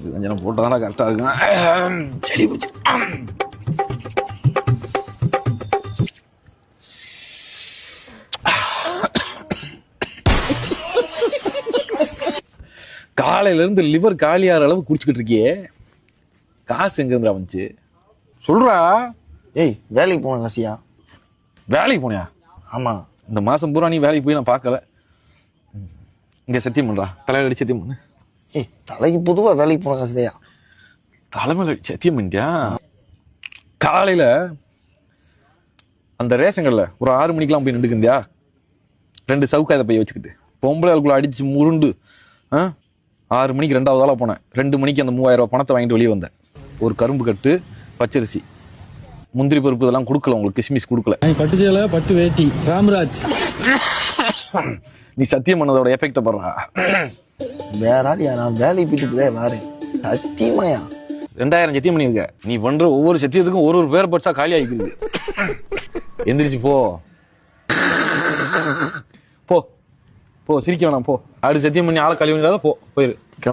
கொஞ்சம் நேரம் போட்டதான கரெக்டா இருக்கும். சளி பிடிச்சி காலையில இருந்து லிவர் காலியாகிற அளவு குடிச்சுக்கிட்டு இருக்கியே, காசு எங்க இருந்து வந்துச்சு சொல்றா. ஏய், வேலைக்கு போன காசியா? வேலைக்கு போனியா? ஆமா. இந்த மாசம் பூரா நீ வேலைக்கு போய் நான் பார்க்கல. இங்க சத்தியம் பண்றா, தலையில அடி சத்தியம் பண்ணு. ஏய், தலைக்கு பொதுவா வேலைக்கு போன காசுதையா? தலைமையில அடி சத்தியம் பண்ணிட்டியா? காலையில அந்த ரேஷன் கடையில் ஒரு 6 மணிக்கெல்லாம் போய் நின்றுக்குந்தியா, 2 சவுக்காயத்தை பைய வச்சுக்கிட்டு பொம்பளை அதுக்குள்ள அடிச்சு முருண்டு 6 மணிக்கு 2வது ஆளாக போனேன். 2 மணிக்கு அந்த 3000 ரூபாய் பணத்தை வாங்கிட்டு வெளியே வந்தேன். ஒரு கரும்பு கட்டு, பச்சரிசி, முந்திரி பருப்பு இதெல்லாம் கொடுக்கல, உங்களுக்கு கிஸ்மிஸ் கொடுக்கல. பட்டு சேலை பட்டு வேட்டி ராம்ராஜ். நீ சத்தியம் பண்ணதோட எஃபெக்ட படுறா. வேற ஆள் நான் வேலைக்கு போயிட்டு வேற சத்தியமாயா 2000 சத்தியம் பண்ணியிருக்க. நீ பண்ற ஒவ்வொரு சத்தியத்துக்கும் ஒரு பேர் படிச்சா காலி ஆகிக்குது. எந்திரிச்சு போ போ போ, சிரிக்க வேணாம் போ. அப்படி சத்தியம் பண்ணி ஆளை கழுவி போ, போயிரு.